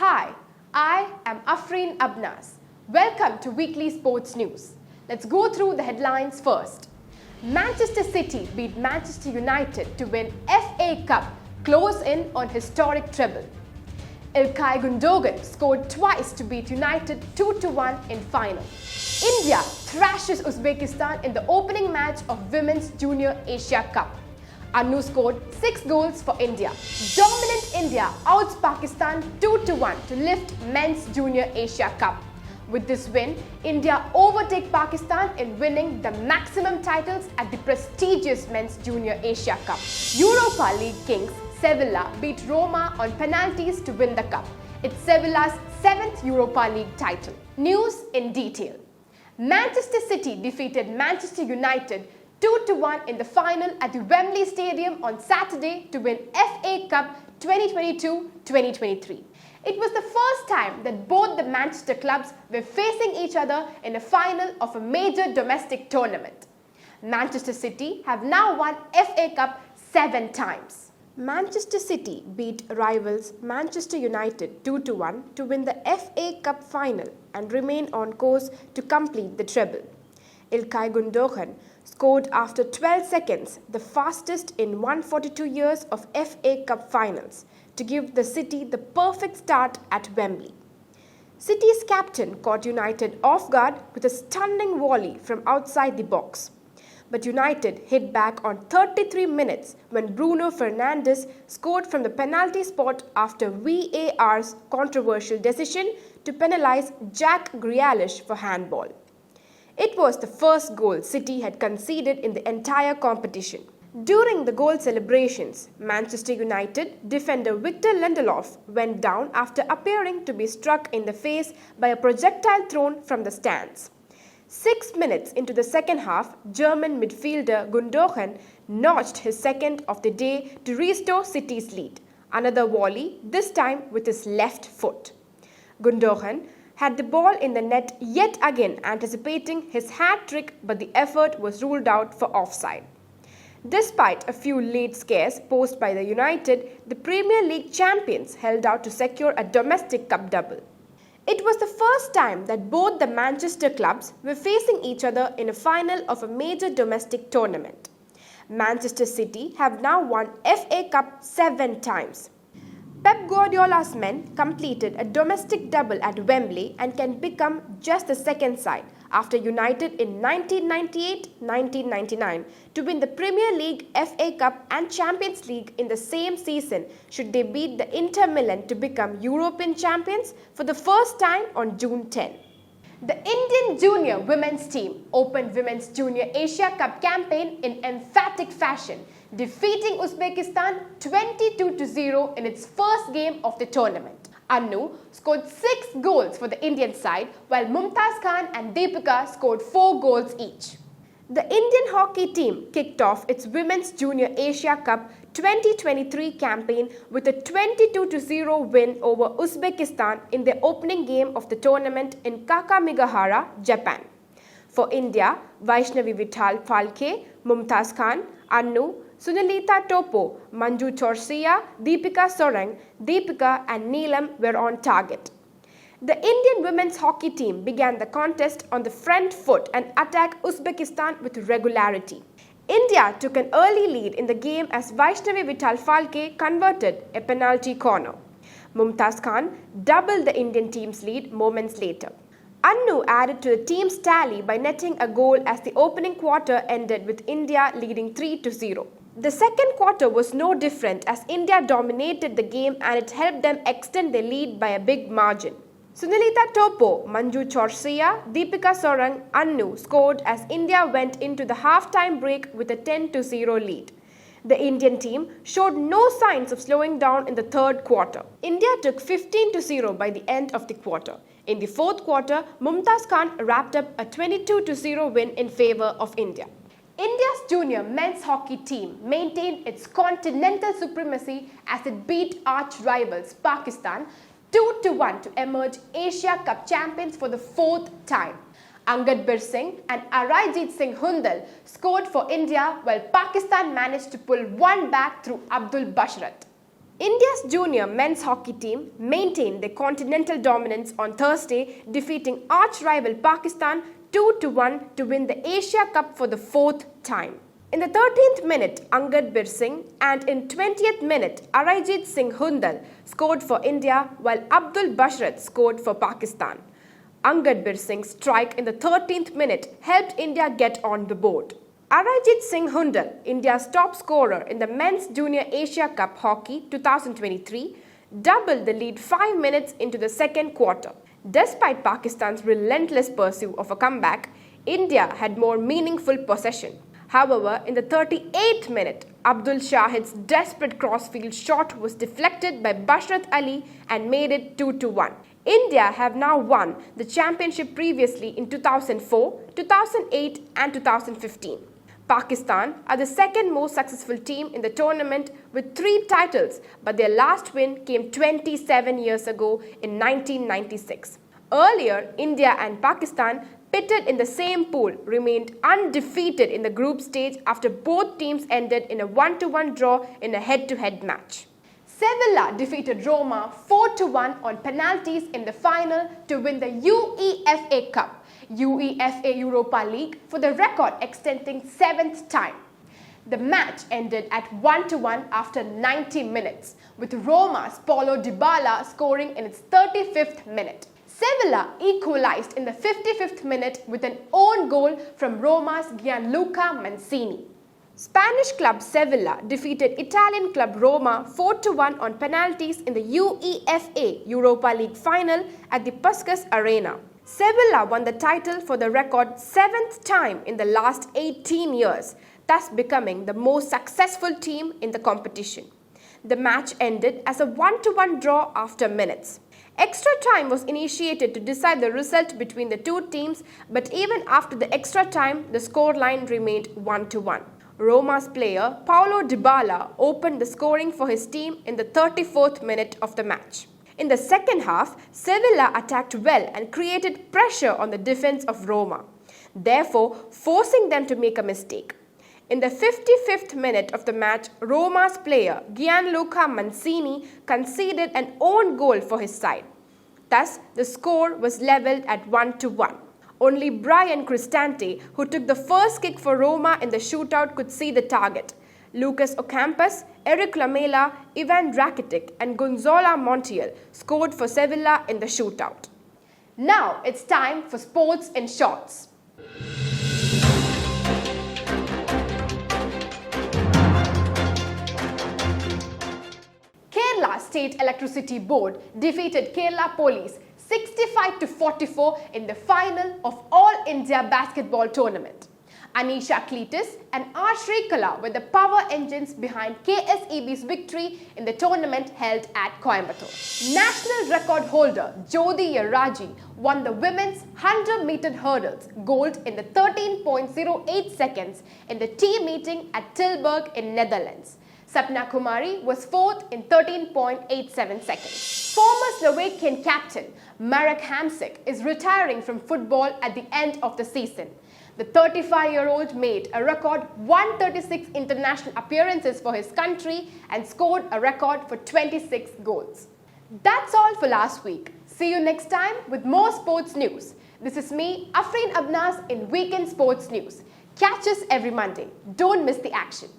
Hi, I am Afreen Abnas. Welcome to Weekly Sports News. Let's go through the headlines first. Manchester City beat Manchester United to win FA Cup, close in on historic treble. İlkay Gundogan scored twice to beat United 2-1 in final. India thrashes Uzbekistan in the opening match of Women's Junior Asia Cup. Annu scored 6 goals for India. Dominant India outs Pakistan 2-1 to lift Men's Junior Asia Cup. With this win, India overtake Pakistan in winning the maximum titles at the prestigious Men's Junior Asia Cup. Europa League kings Sevilla beat Roma on penalties to win the cup. It's Sevilla's 7th Europa League title. News in detail. Manchester City defeated Manchester United 2-1 in the final at the Wembley Stadium on Saturday to win FA Cup 2022-2023. It was the first time that both the Manchester clubs were facing each other in a final of a major domestic tournament. Manchester City have now won FA Cup 7 times. Manchester City beat rivals Manchester United 2-1 to win the FA Cup final and remain on course to complete the treble. İlkay Gundogan scored after 12 seconds, the fastest in 142 years of FA Cup finals, to give the City the perfect start at Wembley. City's captain caught United off guard with a stunning volley from outside the box. But United hit back on 33 minutes when Bruno Fernandes scored from the penalty spot after VAR's controversial decision to penalise Jack Grealish for handball. It was the first goal City had conceded in the entire competition. During the goal celebrations, Manchester United defender Victor Lindelof went down after appearing to be struck in the face by a projectile thrown from the stands. 6 minutes into the second half, German midfielder Gundogan notched his second of the day to restore City's lead. Another volley, this time with his left foot. Gundogan had the ball in the net yet again, anticipating his hat trick, but the effort was ruled out for offside. Despite a few late scares posed by the United, the Premier League champions held out to secure a domestic cup double. It was the first time that both the Manchester clubs were facing each other in a final of a major domestic tournament. Manchester City have now won FA Cup 7 times. Pep Guardiola's men completed a domestic double at Wembley and can become just the second side after United in 1998-1999 to win the Premier League, FA Cup and Champions League in the same season should they beat the Inter Milan to become European champions for the first time on June 10. The Indian junior women's team opened Women's Junior Asia Cup campaign in emphatic fashion, defeating Uzbekistan 22-0 in its first game of the tournament. Annu scored 6 goals for the Indian side, while Mumtaz Khan and Deepika scored 4 goals each. The Indian hockey team kicked off its Women's Junior Asia Cup 2023 campaign with a 22-0 win over Uzbekistan in the opening game of the tournament in Kakamigahara, Japan. For India, Vaishnavi Vital Phalke, Mumtaz Khan, Annu, Sunilita Topo, Manju Chorsia, Deepika Sorang, Deepika and Neelam were on target. The Indian women's hockey team began the contest on the front foot and attacked Uzbekistan with regularity. India took an early lead in the game as Vaishnavi Vital Phalke converted a penalty corner. Mumtaz Khan doubled the Indian team's lead moments later. Annu added to the team's tally by netting a goal as the opening quarter ended with India leading 3-0. The second quarter was no different as India dominated the game and it helped them extend their lead by a big margin. Sunilita Topo, Manju Chorsia, Deepika Sorang, Annu scored as India went into the half-time break with a 10-0 lead. The Indian team showed no signs of slowing down in the third quarter. India took 15-0 by the end of the quarter. In the fourth quarter, Mumtaz Khan wrapped up a 22-0 win in favour of India. India's junior men's hockey team maintained its continental supremacy as it beat arch rivals Pakistan 2-1 to emerge Asia Cup champions for the 4th time. Angad Singh and Araijeet Hundal scored for India while Pakistan managed to pull one back through Abdul Basharat. India's junior men's hockey team maintained their continental dominance on Thursday, defeating arch-rival Pakistan 2-1 to win the Asia Cup for the fourth time. In the 13th minute, Angad Singh and in 20th minute, Araijeet Singh Hundal scored for India while Abdul Basharat scored for Pakistan. Angad Singh's strike in the 13th minute helped India get on the board. Araijeet Singh Hundal, India's top scorer in the Men's Junior Asia Cup Hockey 2023, doubled the lead 5 minutes into the second quarter. Despite Pakistan's relentless pursuit of a comeback, India had more meaningful possession. However, in the 38th minute, Abdul Shahid's desperate crossfield shot was deflected by Basharat Ali and made it 2-1. India have now won the championship previously in 2004, 2008 and 2015. Pakistan are the second most successful team in the tournament with 3 titles, but their last win came 27 years ago in 1996. Earlier, India and Pakistan, pitted in the same pool, remained undefeated in the group stage after both teams ended in a 1-1 draw in a head-to-head match. Sevilla defeated Roma 4-1 on penalties in the final to win the UEFA Cup, UEFA Europa League, for the record-extending 7th time. The match ended at 1-1 after 90 minutes, with Roma's Paulo Dybala scoring in its 35th minute. Sevilla equalized in the 55th minute with an own goal from Roma's Gianluca Mancini. Spanish club Sevilla defeated Italian club Roma 4-1 on penalties in the UEFA Europa League final at the Puskas Arena. Sevilla won the title for the record 7th time in the last 18 years, thus becoming the most successful team in the competition. The match ended as a 1-1 draw after minutes. Extra time was initiated to decide the result between the two teams, but even after the extra time, the scoreline remained 1-1. Roma's player Paulo Dybala opened the scoring for his team in the 34th minute of the match. In the second half, Sevilla attacked well and created pressure on the defense of Roma, therefore forcing them to make a mistake. In the 55th minute of the match, Roma's player Gianluca Mancini conceded an own goal for his side. Thus, the score was levelled at 1-1. Only Brian Cristante, who took the first kick for Roma in the shootout, could see the target. Lucas Ocampos, Eric Lamela, Ivan Rakitic and Gonzalo Montiel scored for Sevilla in the shootout. Now it's time for Sports in Shorts. Kerala State Electricity Board defeated Kerala Police 65-44 in the final of All India Basketball Tournament. Anisha Cletus and R. Shrikala were the power engines behind KSEB's victory in the tournament held at Coimbatore. National record holder Jyoti Yaraji won the women's 100-meter hurdles gold in the 13.08 seconds in the team meeting at Tilburg in Netherlands. Sapna Kumari was 4th in 13.87 seconds. Former Slovakian captain Marek Hamsik is retiring from football at the end of the season. The 35-year-old made a record 136 international appearances for his country and scored a record for 26 goals. That's all for last week. See you next time with more sports news. This is me, Afreen Abnaz, in Weekend Sports News. Catch us every Monday. Don't miss the action.